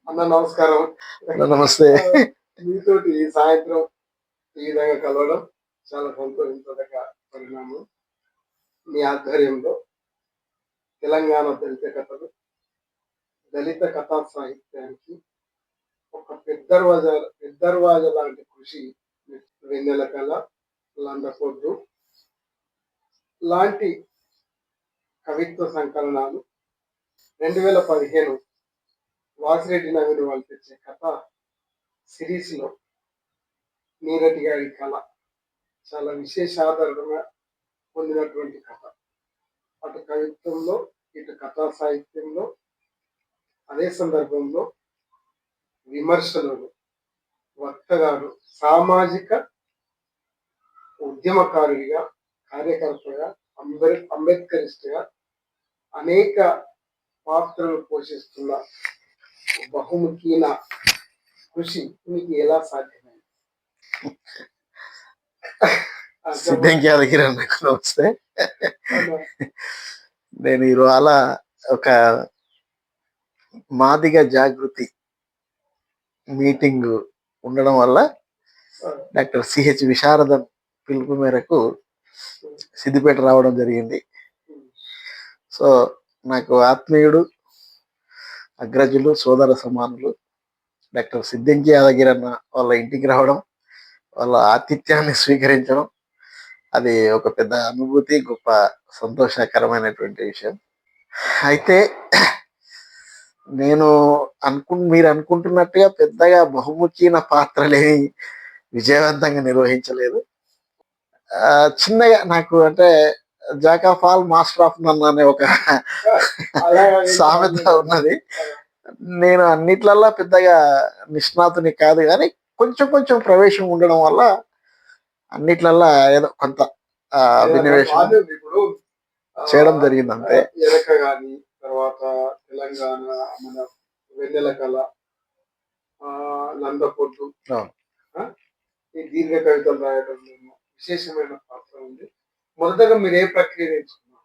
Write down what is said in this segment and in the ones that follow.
అన్న నమస్కారం. నమస్తే. మీతోటి ఈ సాయంత్రం ఈ విధంగా కలవడం చాలా సంతోషించదగ్గ పరిణామం. మీ ఆధ్వర్యంలో తెలంగాణ దళిత కథలు, దళిత కథా సాహిత్యానికి ఒక పెద్దర్వాజ లాంటి కృషి వెన్నెల కళ, లండపొడ్డు లాంటి కవిత్వ సంకలనాలు 2015 వాసిరెడ్డి నవీన్ వాళ్ళు తెచ్చే కథ సిరీస్ లో నీరటి గారి కళ చాలా విశేషాదరణ పొందినటువంటి కథ. అటు కవిత్వంలో, ఇటు కథా సాహిత్యంలో, అదే సందర్భంలో విమర్శలను, వక్తగాడు, సామాజిక ఉద్యమకారుడిగా, కార్యకర్తగా, అంబేద్కరిస్ట్గా అనేక పాత్రలు పోషిస్తున్న బహుముఖీన కృషి మీకు ఎలా సాధ్యమైంది? సిద్ధంకి యాదగిరి వస్తే నేను ఇవాళ ఒక మాదిగ జాగృతి మీటింగ్ ఉండడం వల్ల డాక్టర్ సిహెచ్ విశారదన్ పిలుపు మేరకు సిద్దిపేట రావడం జరిగింది. సో నాకు ఆత్మీయుడు, అగ్రజులు, సోదర సమానులు డాక్టర్ సిద్ధంకి యాదగిరి అన్న వాళ్ళ ఇంటికి రావడం, వాళ్ళ ఆతిథ్యాన్ని స్వీకరించడం అది ఒక పెద్ద అనుభూతి, గొప్ప సంతోషకరమైనటువంటి విషయం. అయితే నేను మీరు అనుకుంటున్నట్టుగా పెద్దగా బహుముఖీన పాత్రలేని విజయవంతంగా నిర్వహించలేదు. చిన్నగా నాకు అంటే jack of all master of none అనే ఒక సామెత ఉన్నది. నేను అన్నిట్లల్లా పెద్దగా నిష్ణాతుని కాదు, కానీ కొంచెం కొంచెం ప్రవేశం ఉండడం వల్ల అన్నిట్లల్లా ఏదో కొంత వినివేశం ఇప్పుడు చేయడం జరిగింది అంతే. ఎరక గాని, తర్వాత తెలంగాణ మన వెన్నెల కళ, లందపొట్టు, ఈ దీర్ఘ కవితలు రాయడం విశేషమైన పాత్ర ఉంది. మొదటగా మీరు ఏ ప్రక్రియ నేర్చుకున్నారు?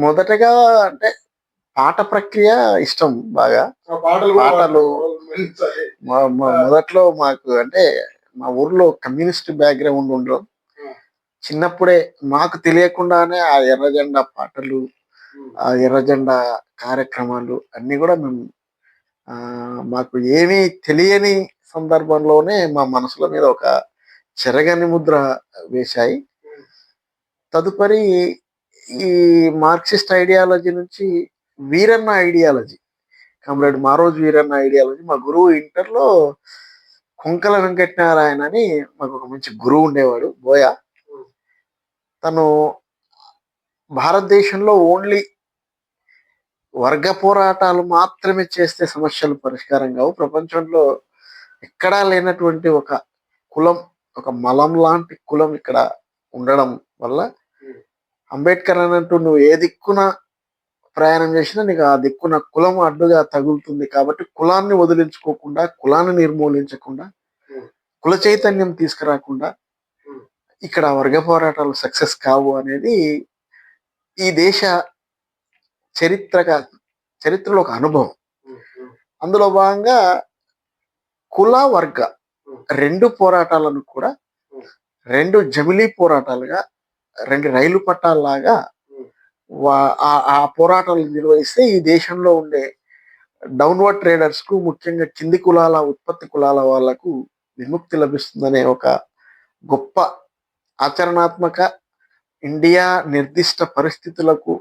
మొదటగా అంటే పాట ప్రక్రియ ఇష్టం బాగా. పాటలు మొదట్లో మాకు అంటే మా ఊర్లో కమ్యూనిస్ట్ బ్యాక్గ్రౌండ్ ఉండడం, చిన్నప్పుడే మాకు తెలియకుండానే ఆ ఎర్రజెండా పాటలు, ఆ ఎర్రజెండా కార్యక్రమాలు అన్నీ కూడా మేము మాకు ఏమీ తెలియని సందర్భంలోనే మా మనసుల మీద ఒక చెరగని ముద్ర వేశాయి. తదుపరి ఈ మార్క్సిస్ట్ ఐడియాలజీ నుంచి Veeranna ideology, comrade Maroju Veeranna ideology, మా గురువు ఇంటర్లో కుంకల వెంకటనారాయణ అని మాకు ఒక మంచి గురువు ఉండేవాడు, బోయ. తను భారతదేశంలో ఓన్లీ వర్గ పోరాటాలు మాత్రమే చేస్తే సమస్యలు పరిష్కారం కావు, ప్రపంచంలో ఎక్కడా లేనటువంటి ఒక కులం, ఒక మలం లాంటి కులం ఇక్కడ ఉండడం వల్ల అంబేద్కర్ అన్నట్టు నువ్వు ఏ దిక్కున ప్రయాణం చేసినా నీకు ఆ దిక్కున కులం అడ్డుగా తగులుతుంది, కాబట్టి కులాన్ని వదిలించుకోకుండా, కులాన్ని నిర్మూలించకుండా, కుల చైతన్యం తీసుకురాకుండా ఇక్కడ వర్గ పోరాటాలు సక్సెస్ కావు అనేది ఈ దేశ చరిత్రలో ఒక అనుభవం. అందులో భాగంగా కుల వర్గ రెండు పోరాటాలను కూడా రెండు జమిలీ పోరాటాలుగా, రెండు రైలు పట్టాలలాగా ఆ పోరాటాలు నిర్వహిస్తే ఈ దేశంలో ఉండే డౌన్వర్డ్ ట్రేడర్స్ కు, ముఖ్యంగా కింది కులాల ఉత్పత్తి కులాల వాళ్లకు విముక్తి లభిస్తుందనే ఒక గొప్ప ఆచరణాత్మక, ఇండియా నిర్దిష్ట పరిస్థితులకు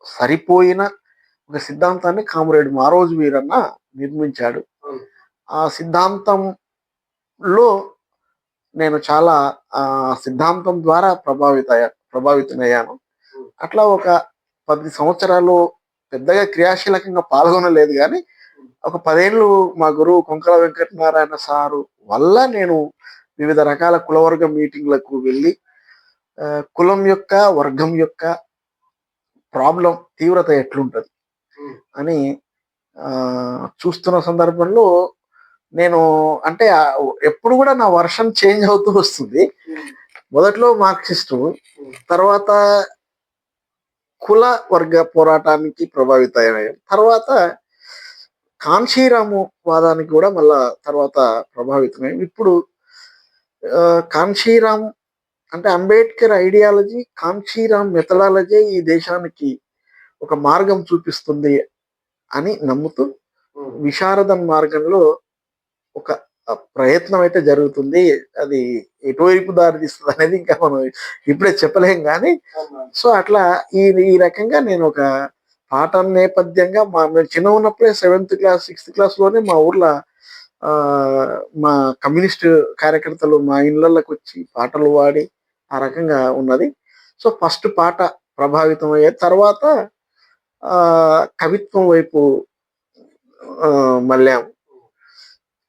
సరిపోయిన ఒక సిద్ధాంతాన్ని కామ్రేడ్ మారోజు వీరన్న నిర్మించాడు. ఆ సిద్ధాంతంలో నేను చాలా సిద్ధాంతం ద్వారా ప్రభావితమయ్యాను. అట్లా ఒక 10 సంవత్సరాలు పెద్దగా క్రియాశీలకంగా పాల్గొనలేదు, కానీ ఒక 10 ఏళ్ళు మా గురువు కుంకల వెంకటనారాయణ సారు వల్ల నేను వివిధ రకాల కులవర్గ మీటింగ్లకు వెళ్ళి కులం యొక్క, వర్గం యొక్క ప్రాబ్లం తీవ్రత ఎట్లుంటది అని చూస్తున్న సందర్భంలో నేను అంటే ఎప్పుడు కూడా నా వర్షన్ చేంజ్ అవుతూ వస్తుంది. మొదట్లో మార్క్సిస్టు, తర్వాత కుల వర్గ పోరాటానికి ప్రభావితమయ్యాను, తర్వాత కాంశీరాము వాదానికి కూడా మళ్ళా తర్వాత ప్రభావితమై ఇప్పుడు కాంశీరామ్ అంటే అంబేద్కర్ ఐడియాలజీ, కాంశీరామ్ మెథడాలజీ ఈ దేశానికి ఒక మార్గం చూపిస్తుంది అని నమ్ముతూ విశారదన్ మార్గంలో ఒక ప్రయత్నం అయితే జరుగుతుంది. అది ఎటువైపు దారి తీస్తుంది అనేది ఇంకా మనం ఇప్పుడే చెప్పలేం కానీ, సో అట్లా ఈ ఈ రకంగా నేను ఒక పాట నేపథ్యంగా మేము చిన్న ఉన్నప్పుడే 7th క్లాస్ 6th క్లాస్లోనే మా ఊర్లో ఆ, మా కమ్యూనిస్ట్ కార్యకర్తలు మా ఇళ్ళకి వచ్చి పాటలు పాడి ఆ రకంగా ఉన్నది. సో ఫస్ట్ పాట ప్రభావితం అయ్యే తర్వాత ఆ, కవిత్వం వైపు మళ్ళాము.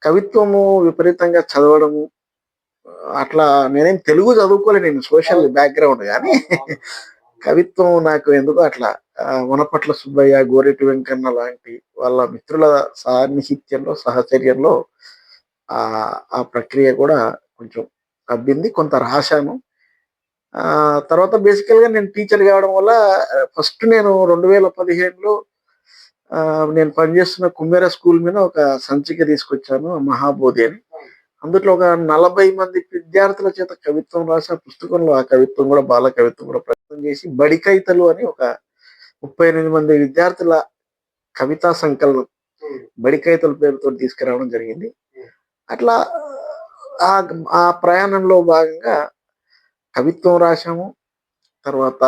కవిత్వము విపరీతంగా చదవడము అట్లా నేనేం తెలుగు చదువుకోలే, నేను సోషల్ బ్యాక్గ్రౌండ్ కానీ కవిత్వం నాకు ఎందుకో అట్లా వనపట్ల సుబ్బయ్య, గోరెటి వెంకన్న లాంటి వాళ్ళ మిత్రుల సాన్నిహిత్యంలో సహచర్యంలో ఆ ఆ ప్రక్రియ కూడా కొంచెం అబ్బింది, కొంత రాశాను. తర్వాత బేసికల్గా నేను టీచర్ కావడం వల్ల ఫస్ట్ నేను 2015లో నేను పనిచేస్తున్న కుమ్మేర స్కూల్ మీద ఒక సంచిక తీసుకొచ్చాను, మహాబోధి అని. అందులో ఒక 40 మంది విద్యార్థుల చేత కవిత్వం రాసి ఆ పుస్తకంలో ఆ కవిత్వం కూడా బాల కవిత్వం కూడా ప్రయత్నం చేసి బడి కవితలు అని ఒక 38 మంది విద్యార్థుల కవితా సంకలనం బడి కవితల పేరుతో తీసుకురావడం జరిగింది. అట్లా ఆ ఆ ప్రయాణంలో భాగంగా కవిత్వం రాశాము. తర్వాత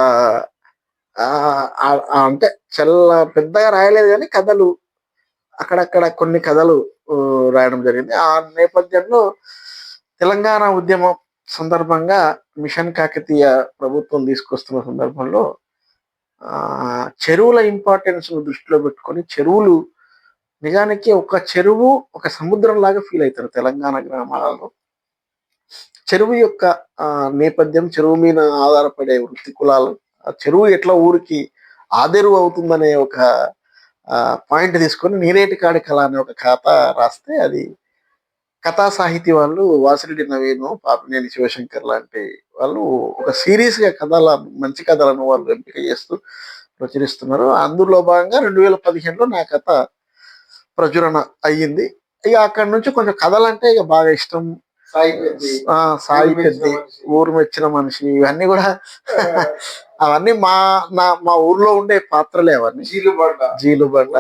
అంటే చాలా పెద్దగా రాయలేదు కానీ కథలు అక్కడక్కడ కొన్ని కథలు రాయడం జరిగింది. ఆ నేపథ్యంలో తెలంగాణ ఉద్యమం సందర్భంగా మిషన్ కాకతీయ ప్రభుత్వం తీసుకొస్తున్న సందర్భంలో చెరువుల ఇంపార్టెన్స్ దృష్టిలో పెట్టుకొని, చెరువులు నిజానికి ఒక చెరువు ఒక సముద్రం లాగా ఫీల్ అవుతారు తెలంగాణ గ్రామాలలో. చెరువు యొక్క నేపథ్యం, చెరువు మీద ఆధారపడే వృత్తి కులాలు, ఆ చెరువు ఎట్లా ఊరికి ఆదెరువు అవుతుందనే ఒక పాయింట్ తీసుకొని నీరేటి కాడి కళ అనే ఒక కథ రాస్తే అది కథా సాహితీ వాళ్ళు వాసిరెడ్డి నవీను, పాపినేని శివశంకర్ లాంటి వాళ్ళు ఒక సిరీస్గా కథల మంచి కథలను వాళ్ళు ఎంపిక చేస్తూ ప్రచురిస్తున్నారు. అందులో భాగంగా 2015లో నా కథ ప్రచురణ అయ్యింది. ఇక అక్కడ నుంచి కొంచెం కథలంటే ఇక బాగా ఇష్టం. సాయి పెద్ది, ఊరు మెచ్చిన మనిషి, ఇవన్నీ కూడా అవన్నీ మా ఊర్లో ఉండే పాత్రలే అవన్నీ. జీలుబండ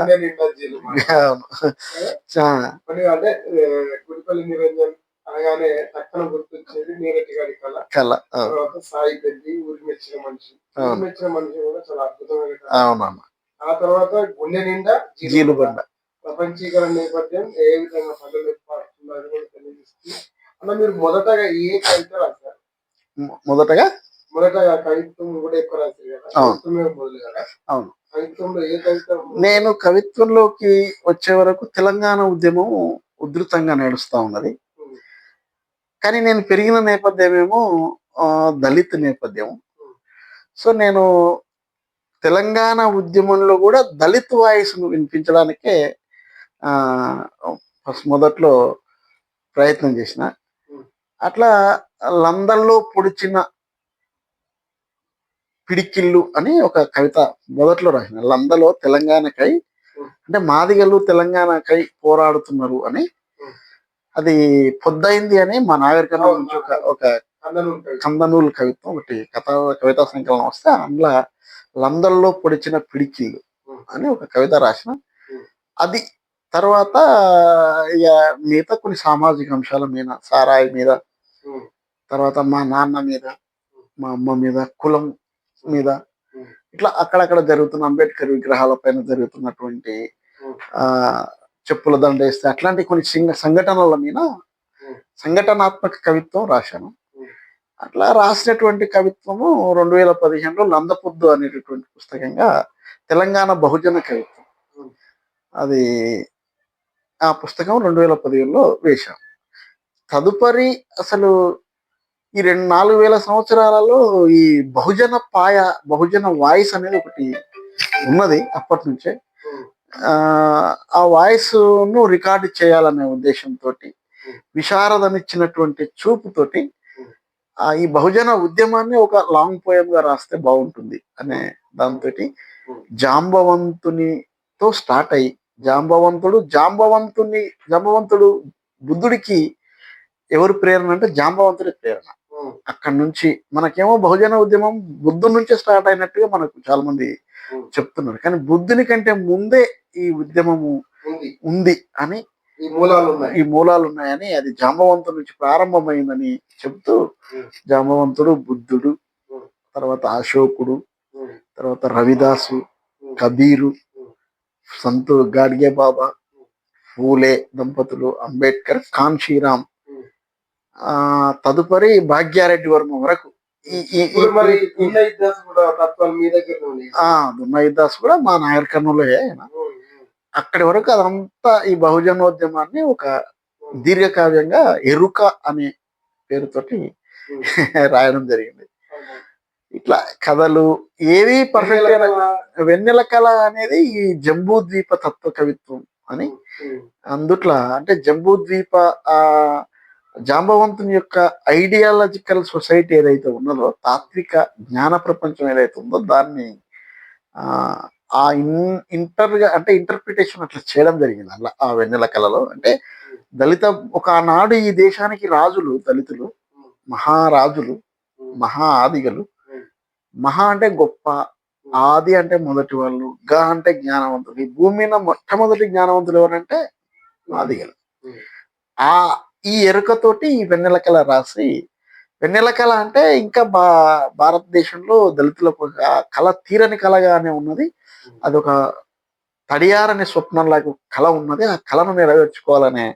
కళ. సాయి పెద్ది, ఊరి మెచ్చిన మనిషి, మెచ్చిన మనిషి కూడా చాలా అద్భుతమైన. అవునమ్మా. ఆ తర్వాత గుండె నిండా జీలుబండ ప్రపంచీకరణ నేపథ్యం ఏ విధంగా పనులు పాడుతున్నారు కూడా తెలియజేస్తుంది. అన్న మీరు మొదటగా ఏ కవిత రాశారు? మొదటగా కవిత్వం కూడా ఎక్కువ రాశారు కదా, కవిత్వమే మొదలు కదా. అవును. కవిత్వంలో ఏ కవిత? నేను కవిత్వంలోకి వచ్చే వరకు తెలంగాణ ఉద్యమం ఉధృతంగా నడుస్తూ ఉన్నది. కానీ నేను పెరిగిన నేపథ్యం ఏమో దళిత నేపథ్యం. సో నేను తెలంగాణ ఉద్యమంలో కూడా దళిత్ వాయిస్ను వినిపించడానికే ఫస్ట్ మొదట్లో ప్రయత్నం చేసిన. అట్లా లందల్లో పొడిచిన పిడికిళ్ళు అని ఒక కవిత మొదట్లో రాసిన. లందలో తెలంగాణకై అంటే మాదిగలు తెలంగాణకై పోరాడుతున్నారు అని, అది పొద్దయింది అని మా నాగరికర్ణ నుంచి ఒక కందనూలు కవిత్వం ఒకటి కవితా సంకలనం వస్తే అందులో లందల్లో పొడిచిన పిడికిళ్ళు అని ఒక కవిత రాసిన. అది తర్వాత ఇక మిగతా కొన్ని సామాజిక అంశాల మీద, సారాయి మీద, తర్వాత మా నాన్న మీద, మా అమ్మ మీద, కులం మీద, ఇట్లా అక్కడక్కడ జరుగుతున్న అంబేద్కర్ విగ్రహాల పైన జరుగుతున్నటువంటి చెప్పుల దండ వేస్తే అట్లాంటి కొన్ని సంఘటనల మీద సంఘటనాత్మక కవిత్వం రాశాను. అట్లా రాసినటువంటి కవిత్వము 2015లో లందపొద్దు అనేటటువంటి పుస్తకంగా తెలంగాణ బహుజన కవిత్వం, అది ఆ పుస్తకం 2015లో వేశాం. తదుపరి అసలు ఈ 4,000 సంవత్సరాలలో ఈ బహుజన వాయిస్ అనేది ఒకటి ఉన్నది అప్పటి నుంచే. ఆ వాయిస్ ను రికార్డు చేయాలనే ఉద్దేశంతో, విశారదనిచ్చినటువంటి చూపుతోటి ఈ బహుజన ఉద్యమాన్ని ఒక లాంగ్ పోయం గా రాస్తే బాగుంటుంది అనే దాంతో జాంబవంతునితో స్టార్ట్ అయ్యి జాంబవంతుడు బుద్ధుడికి ఎవరు ప్రేరణ అంటే జాంబవంతుడి ప్రేరణ. ఉమ్, అక్కడి నుంచి మనకేమో బహుజన ఉద్యమం బుద్ధుడి నుంచే స్టార్ట్ అయినట్టుగా మనకు చాలా మంది ఉమ్, చెప్తున్నారు. కానీ బుద్ధుని కంటే ముందే ఈ ఉద్యమము ఉంది. ఉంది అని, ఈ మూలాలు ఉన్నాయి. ఈ మూలాలు ఉన్నాయని, అది జాంబవంతుడి నుంచి ప్రారంభమైందని చెప్తూ ఉమ్, జాంబవంతుడు, బుద్ధుడు, ఉమ్, తర్వాత అశోకుడు, ఉమ్, తర్వాత రవిదాసు, ఉమ్, కబీరు, ఉమ్, సంతు గాడ్గే బాబా, ఉమ్, ఫూలే దంపతులు, అంబేద్కర్, కాన్షీరామ్, ఉమ్. ఆ తదుపరి భాగ్యారెడ్డి వర్మ వరకు ఈ ఈ ఈ ఇప్పుడు మరి ఈ- ఈ- ఉన్నాయి దాస్ కూడా తత్వాలు మీ దగ్గర ఉన్నాయి. దున్నయ్య దాస్ కూడా మా నాయర్ కర్నూలే ఆయన. అక్కడి వరకు అదంతా ఈ బహుజనోద్యమాన్ని ఒక దీర్ఘకావ్యంగా ఎరుక అనే పేరుతోటి రాయడం జరిగింది. ఇట్లా కథలు ఏవి పర్ఫెక్ట్. వెన్నెల కళ అనేది ఈ జంబూ ద్వీప తత్వ కవిత్వం అని, అందుట్లా అంటే జంబూ ద్వీప ఆ జాంబవంతుని యొక్క ఐడియాలజికల్ సొసైటీ ఏదైతే ఉన్నదో, తాత్విక జ్ఞాన ప్రపంచం ఏదైతే ఉందో దాన్ని ఆ ఆ ఇంటర్గా అంటే ఇంటర్ప్రిటేషన్ అట్లా చేయడం జరిగింది అట్లా ఆ వెన్నెల కళలో. అంటే దళిత ఒకనాడు ఈ దేశానికి రాజులు దళితులు, మహారాజులు, మహా ఆదిగలు. మహా అంటే గొప్ప, ఆది అంటే మొదటి వాళ్ళు, గా అంటే జ్ఞానవంతులు. ఈ భూమి మీద మొట్టమొదటి జ్ఞానవంతులు ఎవరంటే ఆదిగలు. ఆ ఈ ఎరుకతోటి ఈ వెన్నెల కళ రాసి, వెన్నెల కళ అంటే ఇంకా భారతదేశంలో దళితులకు ఒక కళ తీరని కళగానే ఉన్నది. అదొక తడియారనే స్వప్నంలాగా కళ ఉన్నది. ఆ కళను నెరవేర్చుకోవాలనే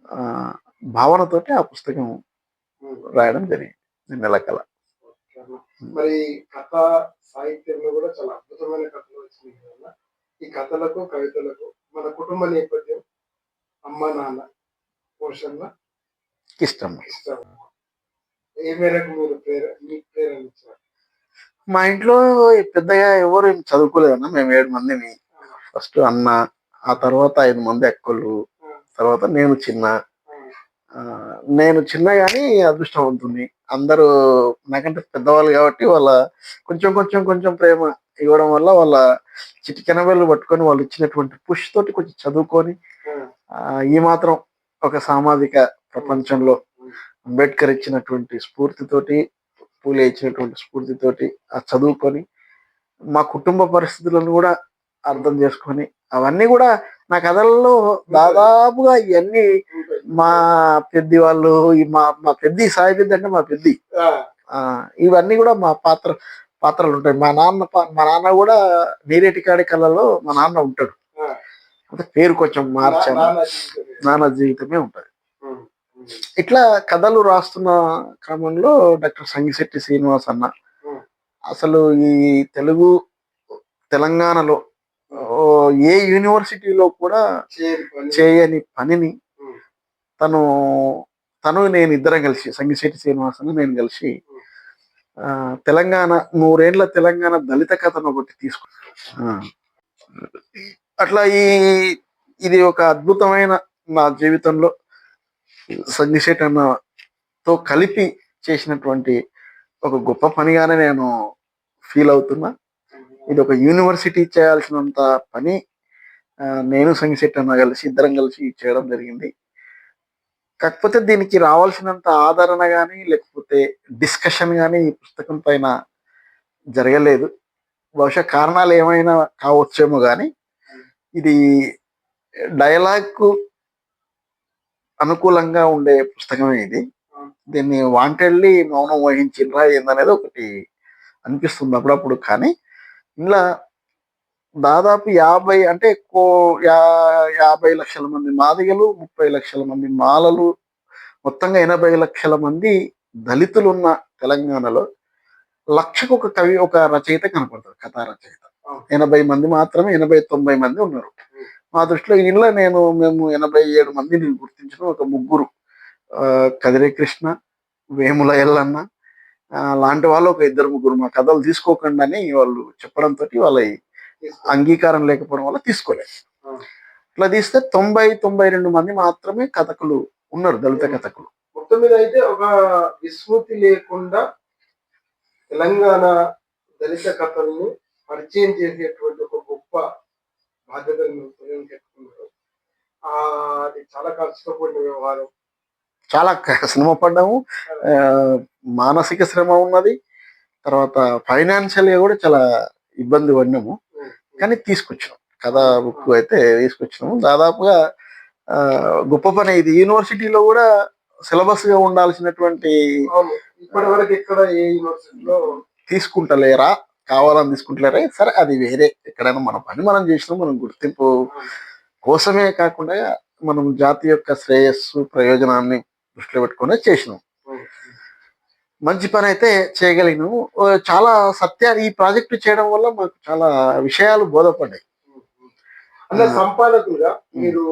ఆ భావనతోటి ఆ పుస్తకం రాయడం జరిగింది, వెన్నెల కళ. మరి కథ సాహిత్యంలో కూడా చాలా అద్భుతమైన కథలు వచ్చినాయి కదా. ఈ కథలకు కవితలకు మన కుటుంబ నేపథ్యం, అమ్మ నాన్న పోషణ ఇష్టం. ఇష్టం ఏ మేరకు మీకు ప్రేరణ ఇచ్చారు? మా ఇంట్లో పెద్దగా ఎవరు చదువుకోలేదన్న. మేము 7 మందిని. ఫస్ట్ అన్న, ఆ తర్వాత 5 మంది అక్కలు, తర్వాత నేను చిన్న. నేను చిన్న కానీ అదృష్టవంతుని. అందరూ నాకంటే పెద్దవాళ్ళు కాబట్టి వాళ్ళ కొంచెం కొంచెం కొంచెం ప్రేమ ఇవ్వడం వల్ల వాళ్ళ చిటికెన వేళ్ళు పట్టుకొని వాళ్ళు ఇచ్చినటువంటి పుష్ తోటి కొంచెం చదువుకొని ఈ మాత్రం ఒక సామాజిక ప్రపంచంలో అంబేద్కర్ ఇచ్చినటువంటి స్ఫూర్తితోటి, పూలే ఇచ్చినటువంటి స్ఫూర్తితోటి ఆ చదువుకొని మా కుటుంబ పరిస్థితులను కూడా అర్థం చేసుకొని, అవన్నీ కూడా నా కథల్లో దాదాపుగా ఇవన్నీ మా పెద్ది వాళ్ళు, మా పెద్ది సాయి పెద్ది అంటే మా పెద్ది, ఇవన్నీ కూడా మా పాత్రలు ఉంటాయి. మా నాన్న కూడా నీరేటికాడి కళలో మా నాన్న ఉంటాడు. అంటే పేరు కొంచెం మార్చాను, నాన్న జీవితమే ఉంటుంది. ఇట్లా కథలు రాస్తున్న క్రమంలో డాక్టర్ సంగిశెట్టి శ్రీనివాస్ అన్న అసలు ఈ తెలంగాణలో ఏ యూనివర్సిటీలో కూడా చేయని పనిని తను నేను ఇద్దరం కలిసి, సంగిశెట్టి శ్రీనివాస్ అన్న నేను కలిసి తెలంగాణ 100 ఏళ్ల తెలంగాణ దళిత కథను ఒకటి తీసుకున్నాను. అట్లా ఇది ఒక అద్భుతమైన నా జీవితంలో సంగిశెట్టి అన్నతో కలిపి చేసినటువంటి ఒక గొప్ప పనిగానే నేను ఫీల్ అవుతున్నా. ఇది ఒక యూనివర్సిటీ చేయాల్సినంత పని నేను సంగిశెట్టి అన్న కలిసి ఇద్దరం కలిసి చేయడం జరిగింది. కాకపోతే దీనికి రావాల్సినంత ఆదరణ కానీ లేకపోతే డిస్కషన్ కానీ ఈ పుస్తకం పైన జరగలేదు. బహుశా కారణాలు ఏమైనా కావచ్చేమో కానీ ఇది డైలాగ్కు అనుకూలంగా ఉండే పుస్తకమే ఇది. దీన్ని వాంటెడ్లీ మౌనం వహించిండ్రా ఏందనేది ఒకటి అనిపిస్తుంది అప్పుడప్పుడు. కానీ ఇలా దాదాపు 50 అంటే 50 లక్షల మంది మాదిగలు, 30 లక్షల మంది మాలలు, మొత్తంగా 80 లక్షల మంది దళితులు ఉన్న తెలంగాణలో లక్షకు ఒక కవి, ఒక రచయిత కనపడతారు, కథా రచయిత. 80 మంది మాత్రమే, 80-90 మంది ఉన్నారు. మా దృష్టిలో ఇంట్లో మేము 87 మందిని గుర్తించిన ఒక 3 కదిరే కృష్ణ, వేముల ఎల్లన్న లాంటి వాళ్ళు ఒక 2-3 మా కథలు తీసుకోకండి అని వాళ్ళు చెప్పడంతో వాళ్ళ అంగీకారం లేకపోవడం వల్ల తీసుకోలేదు. ఇట్లా తీస్తే 90-92 మంది మాత్రమే కథకులు ఉన్నారు, దళిత కథకులు. మొత్తం మీద అయితే ఒక విస్మృతి లేకుండా తెలంగాణ దళిత కథలను పరిచయం చేసేటువంటి ఒక గొప్ప బాధ్యతను పెట్టుకున్నారు. అది చాలా ఖర్చుతో కూడిన వ్యవహారం. చాలా శ్రమ పడ్డాము. కదా! మానసిక శ్రమ ఉన్నది. తర్వాత ఫైనాన్షియల్‌గా గూడా చాలా ఇబ్బంది పడినాము. హ్మ్. కానీ తీసుకొచ్చినాం. కథ అవును. బుక్ అయితే తీసుకొచ్చినాము. దాదాపుగా గొప్ప పనే ఇది. యూనివర్సిటీలో గూడా సిలబస్‌గా ఉండాల్సినటువంటి అవును. ఇప్పటివరకు ఎక్కడ ఏ యూనివర్సిటీలో తీసుకుంటలేరా? కావాలని తీసుకుంటలేరా? సరే అది వేరే. ఎక్కడైనా మన పని మనం చేసినాం. మనం గుర్తింపు అవును. కోసమే కాకుండా మనం జాతి యొక్క శ్రేయస్సు, ప్రయోజనాన్ని దృష్టిలో పెట్టుకునే చేసినాం. హ్మ్. మంచి పనైతే చేయగలిగినాము. చాలా సత్యాలు ఈ ప్రాజెక్ట్ చేయడం వల్ల మాకు చాలా విషయాలు బోధపడ్డాయి. హ్మ్. హ్మ్. అంటే ఆ! సంపాదకులుగా హ్మ్. మీరు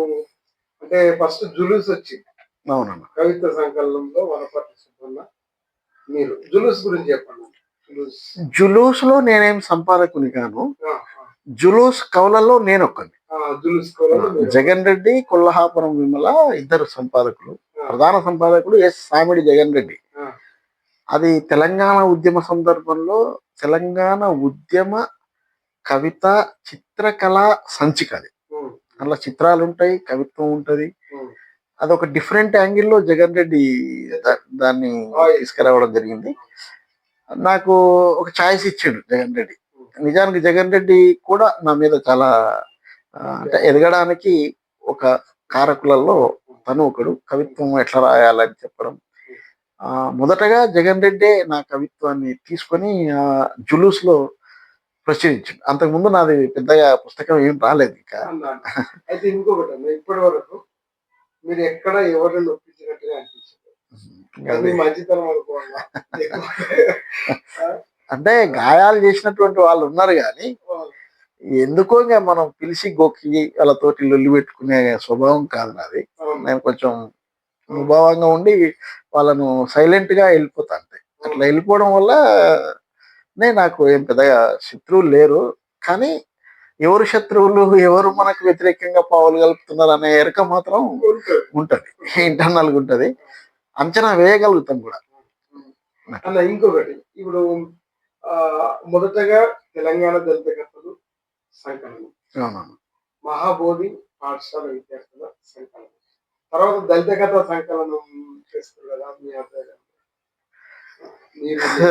అంటే ఫస్ట్ 'జులూస్' వచ్చింది. అవునన్న. కవిత సంకలనంలో వనపర్తి సుబ్బన్న. మీరు 'జులూస్' గురించి చెప్పండి. 'జులూస్'. 'జులూస్‌లో' నేనేం సంపాదకుని కాను. ఆ! ఆ! 'జులూస్' కవులలో నేనొక్కడిని. 'జులూస్' కవులలో మీరు. 'జగన్ రెడ్డి', 'కొల్హాపురం విమల' ఇద్దరు సంపాదకులు. ఆ! ప్రధాన సంపాదకుడు సామిడి జగన్ రెడ్డి. ఆ! అది తెలంగాణ ఉద్యమ సందర్భంలో తెలంగాణ ఉద్యమ కవిత చిత్రకళా సంచిక అది. హ్మ్. అందులో చిత్రాలుంటాయి, కవిత్వం ఉంటది. హ్మ్. అదొక డిఫరెంట్ యాంగిల్‌లో జగన్ రెడ్డి దాన్ని వాయిస్. తీసుకురావడం జరిగింది. నాకు ఒక చాయిస్ ఇచ్చిండు జగన్ రెడ్డి. హ్మ్. నిజానికి జగన్ రెడ్డి కూడా నా మీద చాలా అంటే ఎదగడానికి ఒక కారకులలో తను ఒకడు. కవిత్వం ఎట్లా రాయాలని చెప్పడం. మొదటగా జగన్ రెడ్డే నా కవిత్వాన్ని తీసుకొని 'జులూస్‌లో' ప్రచురించిండు. అంతకుముందు నాది పెద్దగా పుస్తకం ఏం రాలేదు ఇంకా. అన్నాను. అయితే ఇంకొకటన్నా ఇప్పటివరకు మీరు ఎక్కడ ఎవరిని నొప్పించినట్టుగా అనిపించదు. అది మీ అదే. మంచితనం అనుకోవాలా? లేకపోతే ఆ! అంటే గాయాలు చేసినటువంటి వాళ్ళు ఉన్నారు గానీ, ఆ! ఎందుకో ఇంగ మనం పిలిచి గొక్కి వాళ్ళతోటి లొల్లి పెట్టుకునే స్వభావం కాదు నాది. అవును. నేను కొంచెం అవును. ముభావంగా ఉండి వాళ్ళను సైలెంట్‌గా ఎళ్ళిపోతా అంతే. అట్లా అవును. ఎళ్ళిపోవడం వల్ల నాకు ఏం పెద్దగా శత్రువులు లేరు. కానీ ఎవరు శత్రువులు, ఎవరు మనకు వ్యతిరేకంగా పావులు కలుపుతున్నారనే ఎరుక మాత్రం ఉంటది. ఉంటది. ఉంటది. ఇంటర్నల్‌గా ఉంటది. అంచనా వేయగలుగుతాం గూడా. అన్న ఇంకొకటి ఇప్పుడు మొదటగా తెలంగాణ దళిత కథలు సంకలనం. అవునవును. మహాబోధి పాఠశాల విద్యార్థుల సంకలనం. తర్వాత దళిత కథ సంకలనం చేస్తారు కదా! మీ ఆధ్వర్యంలో. మీరు నేను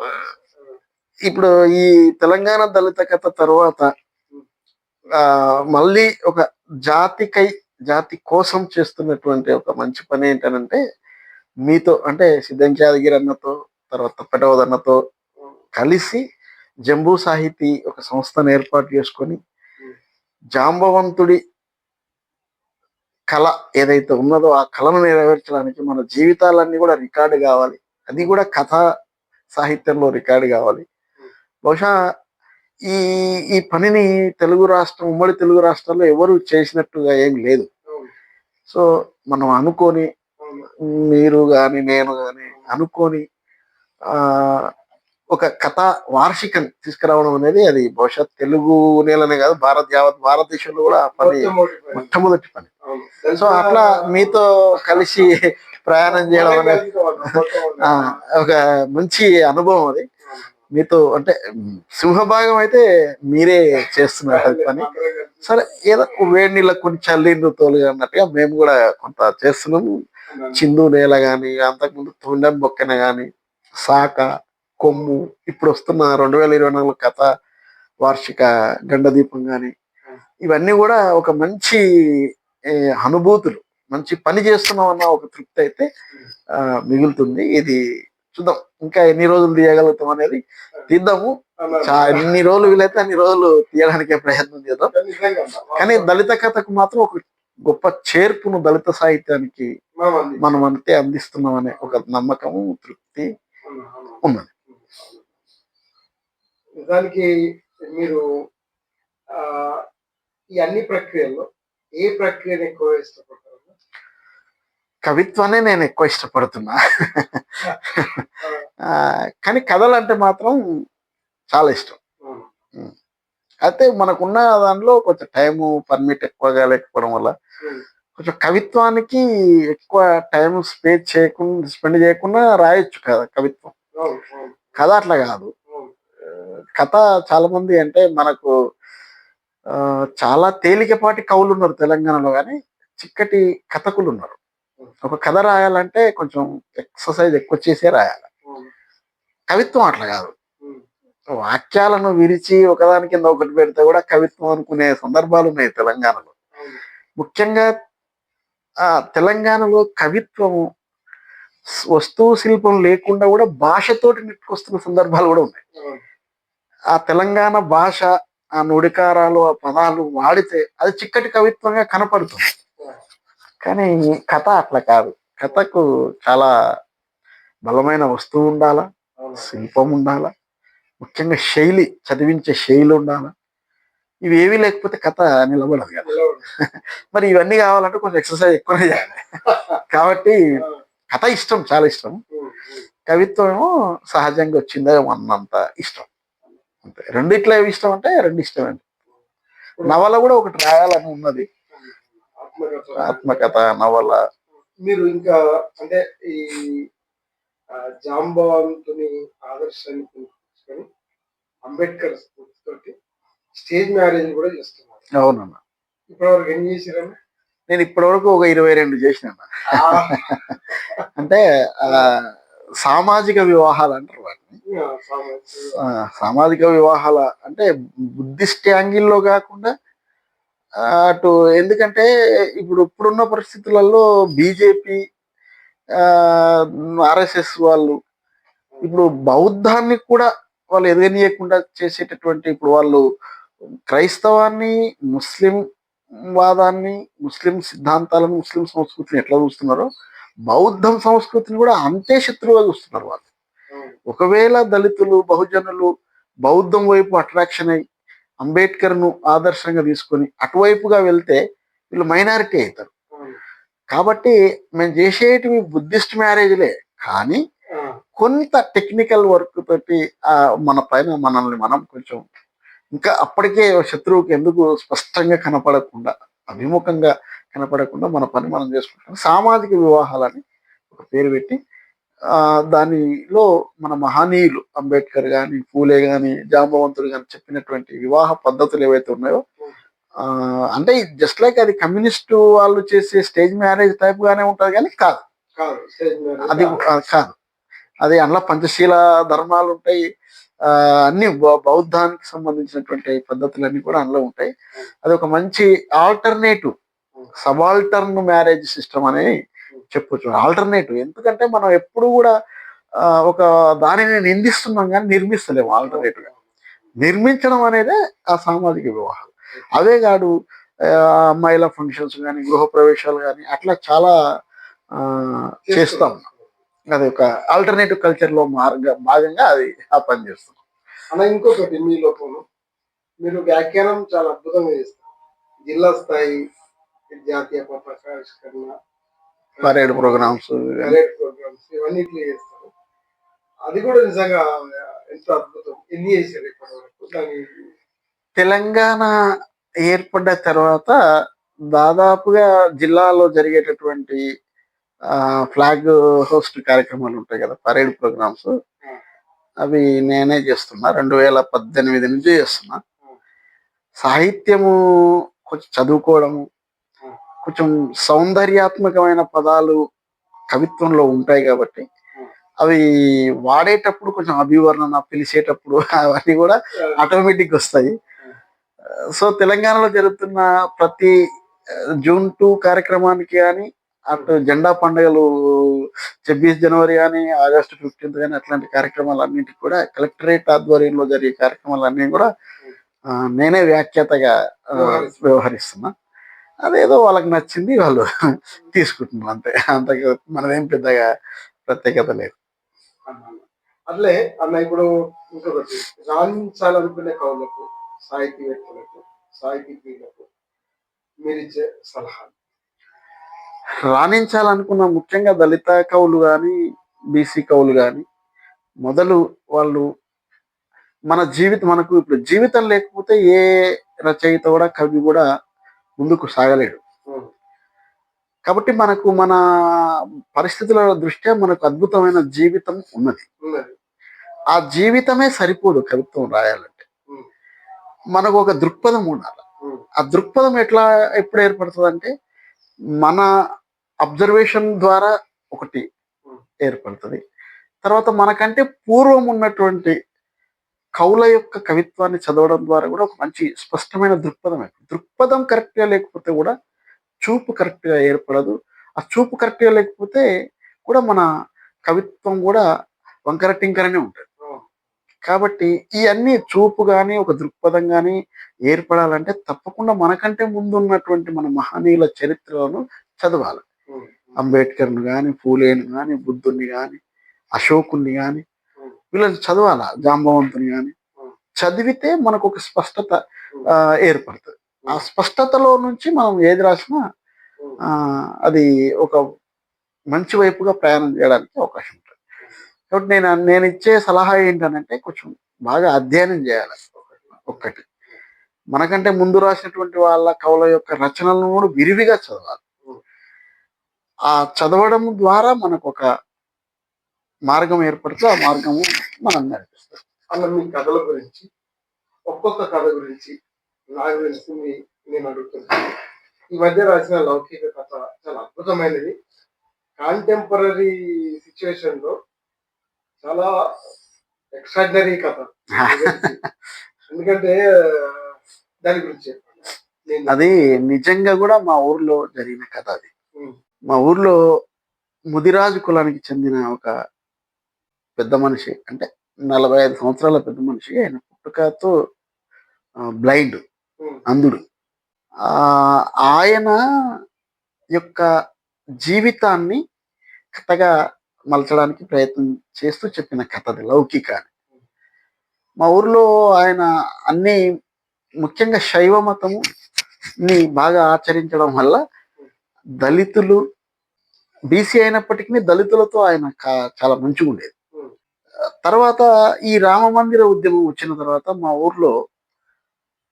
ఆహ్, ఇప్పుడు ఈ తెలంగాణ దళిత కథ తరువాత మళ్ళీ ఒక జాతికై, జాతి కోసం చేస్తున్నటువంటి ఒక మంచి పని ఏంటనంటే, మీతో అంటే సిద్ధంకి యాదగిరి అన్నతో, తర్వాత పెట్టవోదు అన్నతో కలిసి జంబూ సాహితీ ఒక సంస్థను ఏర్పాటు చేసుకొని, జాంబవంతుడి కళ ఏదైతే ఉన్నదో ఆ కళను నెరవేర్చడానికి మన జీవితాలన్నీ కూడా రికార్డ్ కావాలి. అది కూడా కథా సాహిత్యంలో రికార్డ్ కావాలి. బహుశా ఈ ఈ పనిని ఉమ్మడి తెలుగు రాష్ట్రాల్లో ఎవరు చేసినట్టుగా ఏం లేదు. అవును. సో మనం అనుకోని అవును. మీరు గాని, నేను గాని అనుకోని ఆహ్, ఒక కథా వార్షికం తీసుకురావడం అనేది అది బహుశా తెలుగు నేలనే కాదు యావత్ భారతదేశంలో కూడా ఆ పని మొట్టమొదటి పని. మొట్టమొదటి పని. అవును. సో అట్లా మీతో కలిసి ప్రయాణం చేయడం అనేది ఆ! ఒక మంచి అనుభవం అది. మీతో అంటే సింహభాగం అయితే మీరే చేస్తున్నారు అది పని. సరే ఏదో వేడి నీళ్ళకి కొన్ని చల్లీళ్ళు తోలుగా అన్నట్టుగా మేము కూడా కొంత చేస్తున్నాము. చిందు నేల గాని, అంతకుముందు తొండెం బొక్కన గాని, సాక, కొమ్ము ఇప్పుడు వస్తున్న 2024 కథ వార్షిక గండదీపం గాని, ఇవన్నీ కూడా ఒక మంచి అనుభూతులు. మంచి పని చేస్తున్నాం అన్న ఒక తృప్తి అయితే మిగులుతుంది. ఇది చూద్దాం. ఇంకా ఎన్ని రోజులు తీయగలుగుతాం అనేది తీద్దాము. ఎన్ని రోజులు వీలైతే అన్ని రోజులు తీయడానికే ప్రయత్నం చేద్దాం. కానీ దళిత కథకు మాత్రం ఒక గొప్ప చేర్పును దళిత సాహిత్యానికి మనం అంతే అందిస్తున్నాం అనే ఒక నమ్మకము, తృప్తి ఉన్నది. నిజానికి మీరు ఈ అన్ని ప్రక్రియల్లో ఏ ప్రక్రియను ఎక్కువ ఇష్టపడతారు? కవిత్వాన్ని నేను ఎక్కువ ఇష్టపడుతున్నా. కానీ కథలంటే మాత్రం చాలా ఇష్టం. అయితే మనకున్న దాంట్లో కొంచెం టైము పర్మిట్ ఎక్కువగా లేకపోవడం వల్ల కొంచెం కవిత్వానికి ఎక్కువ టైం స్పెండ్ చేయకుండా రాయొచ్చు కదా కవిత్వం. కథ అట్లా కాదు. కథ చాలా మంది అంటే మనకు చాలా తేలికపాటి కవులు ఉన్నారు తెలంగాణలో, కానీ చిక్కటి కథకులు ఉన్నారు. ఒక కథ రాయాలంటే కొంచెం ఎక్సర్సైజ్ ఎక్కువ చేసే రాయాలి. అవును. కవిత్వం అట్లా కాదు. ఉమ్. వాక్యాలను విరిచి ఒకదాని కింద ఒకటి పెడితే కూడా కవిత్వం అనుకునే సందర్భాలు ఉన్నాయి తెలంగాణలో. అవును. ముఖ్యంగా తెలంగాణలో కవిత్వము వస్తువు శిల్పం లేకుండా కూడా భాషతోటి నెట్టుకొస్తున్న సందర్భాలు కూడా ఉన్నాయి. అవును. ఆ తెలంగాణ భాష, ఆ నుడికారాలు, ఆ పదాలు వాడితే అది చిక్కటి కవిత్వంగా కనపడుతుంది. కానీ కథ అట్లా కాదు. కథకు చాలా బలమైన వస్తువు ఉండాలా, అవును. శిల్పం ఉండాలా, ముఖ్యంగా శైలి, చదివించే శైలి ఉండాలా. ఇవి ఏవీ లేకపోతే కథ నిలబడదు కదా. నిలవడు. మరి ఇవన్నీ కావాలంటే కొంచెం ఎక్సర్సైజ్ ఎక్కువనే చేయాలి. కాబట్టి ఆ. కథ ఇష్టం, చాలా ఇష్టం. ఉమ్. కవిత్వం ఏమో సహజంగా వచ్చిందే అన్నంత ఇష్టం. అంతే. రెండిట్లో ఏవి ఇష్టం అంటే రెండు ఇష్టమండి. నవల కూడా ఒకటి రాయాలని ఉన్నది. ఆత్మకథ. ఆత్మకథ నవల. మీరు ఇంకా అంటే ఈ జాంబవంతుని ఆదర్శాన్ని తీసుకొని అంబేద్కర్ స్ఫూర్తితోటి స్టేజ్ మ్యారేజ్ కూడా చేస్తున్నారు. అవునన్నా. ఇప్పటివరకు ఎన్ని చేశారన్నా? నేను ఇప్పటివరకు ఒక 22 చేసిన. అంటే సామాజిక వివాహాలు అంటారు వాటిని. సామాజిక వివాహాల అంటే బుద్ధిస్ట్ యాంగిల్లో కాకుండా అటు, ఎందుకంటే ఇప్పుడున్న పరిస్థితులలో బీజేపీ, ఆర్ఎస్ఎస్ వాళ్ళు ఇప్పుడు బౌద్ధాన్ని కూడా వాళ్ళు ఎదగనీయకుండా చేసేటటువంటి, ఇప్పుడు వాళ్ళు క్రైస్తవాన్ని, ముస్లిం వాదాన్ని, ముస్లిం సిద్ధాంతాలను, ముస్లిం సంస్కృతిని ఎట్లా చూస్తున్నారో బౌద్ధం సంస్కృతిని కూడా అంతే శత్రువుగా చూస్తున్నారు వాళ్ళు. ఒకవేళ దళితులు, బహుజనులు బౌద్ధం వైపు అట్రాక్షన్ అయ్యి అంబేద్కర్ను ఆదర్శంగా తీసుకొని అటువైపుగా వెళ్తే వీళ్ళు మైనారిటీ అవుతారు. కాబట్టి మేము చేసేటివి బుద్ధిస్ట్ మ్యారేజ్లే, కానీ కొంత టెక్నికల్ వర్క్ తోటి మన పైన మనల్ని మనం కొంచెం ఇంకా అప్పటికే శత్రువుకి ఎందుకు స్పష్టంగా కనపడకుండా, అభిముఖంగా కనపడకుండా మన పని మనం చేసుకుంటాం. సామాజిక వివాహాలని ఒక పేరు పెట్టి దానిలో మన మహనీయులు అంబేద్కర్ కానీ, పూలే కానీ, జాంబవంతుడు కానీ చెప్పినటువంటి వివాహ పద్ధతులు ఏవైతే ఉన్నాయో, అంటే జస్ట్ లైక్ అది కమ్యూనిస్టు వాళ్ళు చేసే స్టేజ్ మ్యారేజ్ టైప్ గానే ఉంటుంది, కానీ కాదు. అది కాదు. అది అందులో పంచశీల ధర్మాలు ఉంటాయి, అన్ని బౌద్ధానికి సంబంధించినటువంటి పద్ధతులన్నీ కూడా అందులో ఉంటాయి. అది ఒక మంచి ఆల్టర్నేటివ్, సబాల్టర్న్ మ్యారేజ్ సిస్టమ్ అని చెప్పొచ్చు. ఆల్టర్నేటివ్, ఎందుకంటే మనం ఎప్పుడు కూడా ఒక దానిని నిందిస్తున్నాం కానీ నిర్మిస్తలేము. ఆల్టర్నేటివ్ గా నిర్మించడం అనేదే ఆ సామాజిక వివాహాలు. అవే కాదు, అమ్మాయిల ఫంక్షన్స్ కానీ, గృహప్రవేశాలు కానీ అట్లా చాలా చేస్తాం. అది ఒక ఆల్టర్నేటివ్ కల్చర్ లో భాగంగా అది ఆ పని చేస్తాం. అలా ఇంకొకటి, మీ లోపల మీరు వ్యాఖ్యానం చాలా అద్భుతంగా చేస్తారు. జిల్లా స్థాయి, జాతీయ పతాకావిష్కరణ, పరేడ్ ప్రోగ్రామ్స్ ఇవన్నీ చేస్తారు. అది కూడా నిజంగా ఎంత అద్భుతం. ఎన్ని చేశారు ఇప్పటి వరకు? దాని తెలంగాణ ఏర్పడ్డ తర్వాత దాదాపుగా జిల్లాలో జరిగేటటువంటి ఫ్లాగ్ హోస్ట్ కార్యక్రమాలు ఉంటాయి కదా, పరేడ్ ప్రోగ్రామ్స్, అవి నేనే చేస్తున్నా. 2018 నుంచి చేస్తున్నా. సాహిత్యము కొంచెం చదువుకోవడము, కొంచెం సౌందర్యాత్మకమైన పదాలు కవిత్వంలో ఉంటాయి కాబట్టి అవి వాడేటప్పుడు కొంచెం అభివర్ణన, పిలిచేటప్పుడు అవన్నీ కూడా ఆటోమేటిక్ వస్తాయి. సో తెలంగాణలో జరుగుతున్న ప్రతి జూన్ 2 కార్యక్రమానికి కానీ, అటు జెండా పండుగలు 26 జనవరి కానీ, ఆగస్టు 15 కానీ, అట్లాంటి కార్యక్రమాలు అన్నింటికి కూడా కలెక్టరేట్ ఆధ్వర్యంలో జరిగే కార్యక్రమాలన్నీ కూడా నేనే వ్యాఖ్యాతగా వ్యవహరిస్తున్నా. అదేదో వాళ్ళకి నచ్చింది, వాళ్ళు తీసుకుంటున్నారు అంతే. అంతగా మనదేం పెద్దగా ప్రత్యేకత లేదు. అట్లే అన్న, ఇప్పుడు ఇంకొకటి, రాణించాలనుకునే కవులకు, సాహితీవేత్తలకు, సాహితీకులకు మీరిచ్చే సలహాలు? రాణించాలనుకున్న ముఖ్యంగా దళిత కవులు కానీ, బీసీ కవులు కానీ, మొదలు వాళ్ళు మన జీవితం, మనకు ఇప్పుడు జీవితం లేకపోతే ఏ రచయిత కూడా, కవి కూడా ముందుకు సాగలేడు. కాబట్టి మనకు మన పరిస్థితుల దృష్ట్యా మనకు అద్భుతమైన జీవితం ఉన్నది. ఆ జీవితమే సరిపోదు కవిత్వం రాయాలంటే. మనకు ఒక దృక్పథం ఉండాలి. ఆ దృక్పథం ఎప్పుడు ఏర్పడుతుంది అంటే మన అబ్జర్వేషన్ ద్వారా ఒకటి ఏర్పడుతుంది. తర్వాత మనకంటే పూర్వం ఉన్నటువంటి కవుల యొక్క కవిత్వాన్ని చదవడం ద్వారా కూడా ఒక మంచి స్పష్టమైన దృక్పథం ఏర్పడుతుంది. దృక్పథం కరెక్ట్గా లేకపోతే కూడా చూపు కరెక్ట్గా ఏర్పడదు. ఆ చూపు కరెక్ట్గా లేకపోతే కూడా మన కవిత్వం కూడా వంకర టింకరనే ఉంటుంది. కాబట్టి ఇవన్నీ చూపు కానీ ఒక దృక్పథం కానీ ఏర్పడాలంటే తప్పకుండా మనకంటే ముందు ఉన్నటువంటి మన మహనీయుల చరిత్రలను చదవాలి. అంబేద్కర్ను కానీ, పూలేని కానీ, బుద్ధుని కానీ, అశోకుని కానీ వీళ్ళని చదవాలా, జాంబవంతుని కానీ చదివితే మనకు ఒక స్పష్టత ఏర్పడుతుంది. ఆ స్పష్టతలో నుంచి మనం ఏది రాసినా అది ఒక మంచి వైపుగా ప్రయాణం చేయడానికి అవకాశం ఉంటుంది. కాబట్టి నేను ఇచ్చే సలహా ఏంటనంటే కొంచెం బాగా అధ్యయనం చేయాలి. ఒక్కటి మనకంటే ముందు రాసినటువంటి వాళ్ళ కవుల యొక్క రచనలను కూడా విరివిగా చదవాలి. ఆ చదవడం ద్వారా మనకు ఒక మార్గం ఏర్పడుతుంది. ఆ మార్గము మనం నడిపిస్తుంది. అలా మీ కథల గురించి ఒక్కొక్క కథ గురించి నా గురించి నేను అడుగుతున్నాను. ఈ మధ్య రాసిన లౌకిక కథ చాలా అద్భుతమైనది. కాంటెంపరీ సిచ్యువేషన్ లో చాలా ఎక్స్ట్రాడినరీ కథ. ఎందుకంటే దాని గురించి అది నిజంగా కూడా మా ఊర్లో జరిగిన కథ. అది మా ఊర్లో ముదిరాజు కులానికి చెందిన ఒక పెద్ద మనిషి, అంటే 45 సంవత్సరాల పెద్ద మనిషి. ఆయన పుట్టుకతో బ్లైండ్, అంధుడు. ఆయన యొక్క జీవితాన్ని కథగా మలచడానికి ప్రయత్నం చేస్తూ చెప్పిన కథ అది, లౌకిక అని. మా ఊర్లో ఆయన అన్ని ముఖ్యంగా శైవ మతముని బాగా ఆచరించడం వల్ల దళితులు, బీసీ అయినప్పటికీ దళితులతో ఆయన చాలా మంచిగా ఉండేది. తర్వాత ఈ రామ మందిర ఉద్యమం వచ్చిన తర్వాత మా ఊర్లో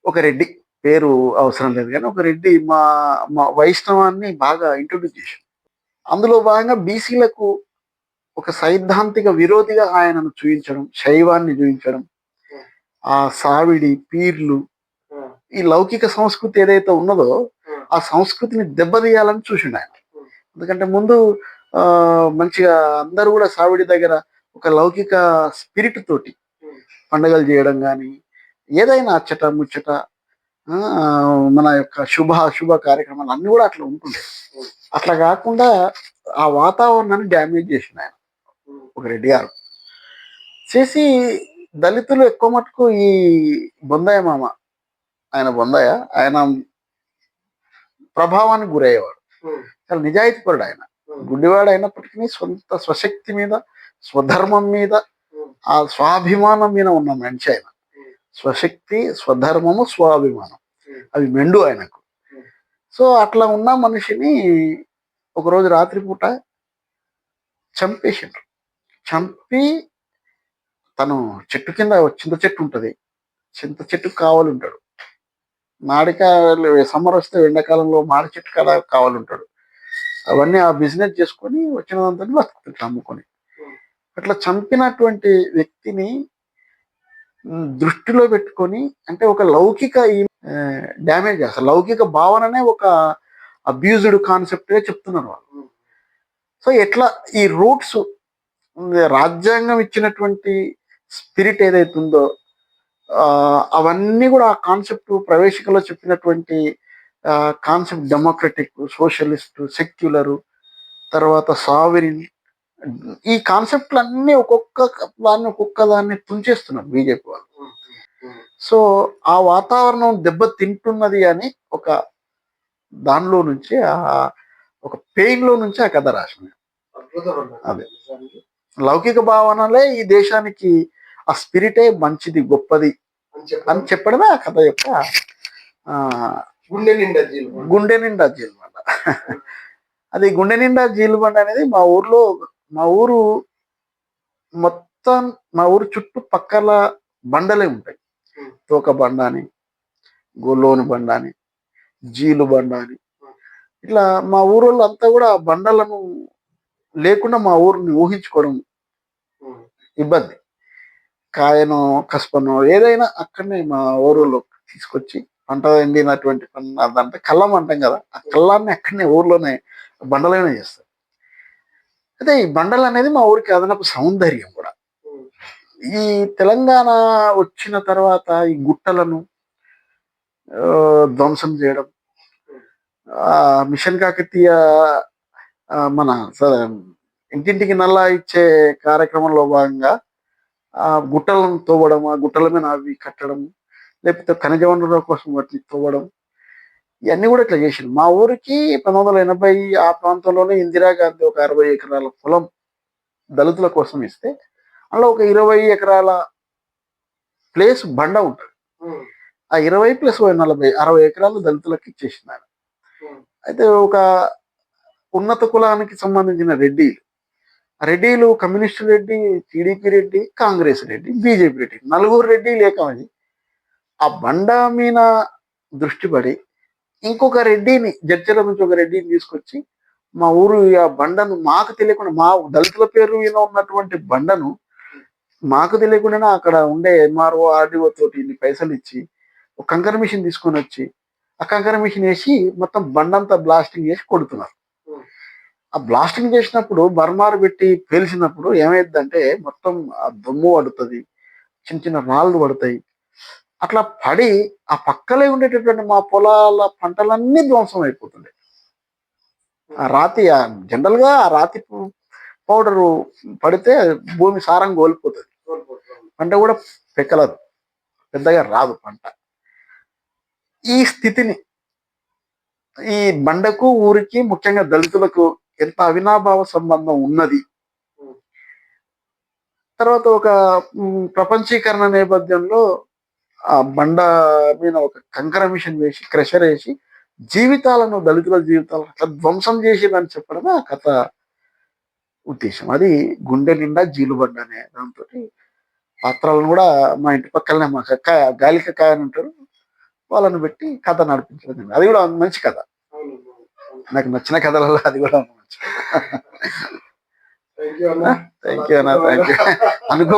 ఒక రెడ్డి, పేరు అవసరం లేదు కానీ ఒక రెడ్డి మా మా వైష్ణవాన్ని బాగా ఇంట్రొడ్యూస్ చేశాడు. అందులో భాగంగా బీసీలకు ఒక సైద్ధాంతిక విరోధిగా ఆయనను చూపించడం, శైవాన్ని చూపించడం, ఆ సావిడి, పీర్లు, ఈ లౌకిక సంస్కృతి ఏదైతే ఉన్నదో ఆ సంస్కృతిని దెబ్బతీయాలని చూసిండు ఆయన. ఎందుకంటే ముందు మంచిగా అందరూ కూడా సావిడి దగ్గర ఒక లౌకిక స్పిరిట్ తోటి పండుగలు చేయడం కానీ, ఏదైనా అచ్చట ముచ్చట, మన యొక్క శుభ కార్యక్రమాలు అన్నీ కూడా అట్లా ఉంటుండే. అట్లా కాకుండా ఆ వాతావరణాన్ని డ్యామేజ్ చేసిన ఆయన ఒక రెడ్డి గారు చేసి, దళితులు ఎక్కువ మటుకు ఈ బొందయ్య మామ, ఆయన ప్రభావానికి గురయ్యేవాడు. చాలా నిజాయితీపరుడు ఆయన. గుడ్డివాడు అయినప్పటికీ సొంత స్వశక్తి మీద, స్వధర్మం మీద, ఆ స్వాభిమానం మీద ఉన్న మనిషి ఆయన. స్వశక్తి, స్వధర్మము, స్వాభిమానం అవి మెండు ఆయనకు. సో అట్లా ఉన్న మనిషిని ఒకరోజు రాత్రిపూట చంపేసిండ్రు. చంపి తను చెట్టు కింద చింత చెట్టు ఉంటుంది, చింత చెట్టుకు కావాలుంటాడు. సమ్మర్ వస్తే ఎండాకాలంలో మాడి చెట్టు కాడ కావాలుంటాడు. అవన్నీ ఆ బిజినెస్ చేసుకొని వచ్చినంతా బతుకుతుంటాడు అమ్ముకొని. అట్లా చంపినటువంటి వ్యక్తిని దృష్టిలో పెట్టుకొని, అంటే ఒక లౌకిక డ్యామేజ్ చేస్తారు. లౌకిక భావననే ఒక అబ్యూజ్డ్ కాన్సెప్ట్గా చెప్తున్నారు వాళ్ళు. సో ఎట్లా ఈ రూట్స్, రాజ్యాంగం ఇచ్చినటువంటి స్పిరిట్ ఏదైతే ఉందో అవన్నీ కూడా ఆ కాన్సెప్ట్ ప్రవేశికలో చెప్పినటువంటి కాన్సెప్ట్, డెమోక్రటిక్, సోషలిస్ట్, సెక్యులరు, తర్వాత సావరిన్, ఈ కాన్సెప్ట్లన్నీ ఒక్కొక్క దాన్ని తుంచేస్తున్నారు బీజేపీ వాళ్ళు. సో ఆ వాతావరణం దెబ్బ తింటున్నది అని ఒక దానిలో నుంచి, ఒక పెయిన్ లో నుంచి ఆ కథ రాసిన. అదే లౌకిక భావనలే ఈ దేశానికి, ఆ స్పిరిటే మంచిది, గొప్పది అని చెప్పడమే ఆ కథ యొక్క గుండె నిండా జీల్బండ. అది గుండె నిండా జీల్బండ అనేది మా ఊరు మొత్తం, మా ఊరు చుట్టుపక్కల బండలే ఉంటాయి. తోక బండ అని, గొల్లోని బండ అని, జీలు బండ అని, ఇట్లా మా ఊరోళ్ళు అంతా కూడా బండలను లేకుండా మా ఊరిని ఊహించుకోవడం ఇబ్బంది. కాయనో కస్పనో ఏదైనా అక్కడనే మా ఊరోళ్ళు తీసుకొచ్చి పంట ఎండినటువంటి అదంటే కళ్ళం అంటాం కదా, ఆ కళ్ళాన్ని అక్కడనే ఊర్లోనే బండలోనే చేస్తారు. అయితే ఈ బండలు అనేది మా ఊరికి అదనపు సౌందర్యం కూడా. ఉమ్, ఈ తెలంగాణ వచ్చిన తర్వాత ఈ గుట్టలను ధ్వంసం చేయడం, ఉమ్, మిషన్ కాకతీయ మన ఇంటింటికి నల్లా ఇచ్చే కార్యక్రమంలో భాగంగా ఆ గుట్టలను తవ్వడం, ఆ గుట్టల మీద అవి కట్టడం, లేకపోతే ఖనిజ వనరుల కోసం వాటిని తవ్వడం, ఇవన్నీ కూడా ఇట్లా చేసింది. మా ఊరికి 1980 ఆ ప్రాంతంలోనే ఇందిరాగాంధీ ఒక 60 ఎకరాల పొలం దళితుల కోసం ఇస్తే, అందులో ఒక 20 ఎకరాల ప్లేస్ బండ ఉంటుంది. ఉమ్, ఆ 20 ప్లస్ 40 60 ఎకరాలు దళితులకు ఇచ్చేసింది ఆయన. ఉమ్, అయితే ఒక ఉన్నత కులానికి సంబంధించిన రెడ్డిలు, రెడ్డిలు communist Reddy, TDP Reddy, Congress Reddy, BJP Reddy, నలుగురు రెడ్డి ఏకమని ఆ బండ మీద దృష్టి పడి ఇంకొక రెడ్డిని జడ్చల నుంచి ఒక రెడ్డిని తీసుకొచ్చి మా ఊరు ఆ బండను మాకు తెలియకుండా, మా దళితుల పేరు మీద ఉన్నటువంటి బండను మాకు తెలియకుండానే అక్కడ ఉండే ఎంఆర్ఓ ఆర్డీఓ తోటి ఇన్ని పైసలు ఇచ్చి ఒక కంకర మిషన్ తీసుకొని వచ్చి ఆ కంకర మిషన్ వేసి మొత్తం బండంతా బ్లాస్టింగ్ చేసి కొడుతున్నారు. ఉమ్, ఆ బ్లాస్టింగ్ చేసినప్పుడు బర్మారు పెట్టి పేల్చినప్పుడు ఏమైందంటే మొత్తం ఆ దుమ్ము పడుతుంది, చిన్న చిన్న రాళ్ళు పడతాయి. అట్లా పడి ఆ పక్కలే ఉండేటటువంటి మా పొలాల పంటలన్నీ ధ్వంసం అయిపోతుండే. ఆ రాతి జనరల్ గా ఆ రాతి పౌడరు పడితే భూమి సారం కోల్పోతుంది, కోల్పోతున్నాం. పంట కూడా పెక్కలదు, పెద్దగా రాదు పంట. ఈ స్థితిని ఈ బండకు ఊరికి ముఖ్యంగా దళితులకు ఎంత అవినాభావ సంబంధం ఉన్నది. ఉమ్, తర్వాత ఒక ప్రపంచీకరణ నేపథ్యంలో ఆ బండ మీద ఒక కంకర మిషన్ వేసి క్రెషర్ వేసి జీవితాలను, దళితుల జీవితాలను అట్లా ధ్వంసం చేసిందని చెప్పడమే ఆ కథ ఉద్దేశం. అది గుండె నిండా జీలుబండ అనే దాంతో పాత్రలను కూడా మా ఇంటి పక్కనే మా కక్కాయ గాలికక్కాయ అని ఉంటారు, వాళ్ళని పెట్టి కథ నడిపించడం. అది కూడా మంచి కథ, అవును, అవును. నాకు నచ్చిన కథలలో అది కూడా మంచి కథ. థ్యాంక్ యూ అన్న. థ్యాంక్ యూ అన్న, థ్యాంక్ యూ. అనుకో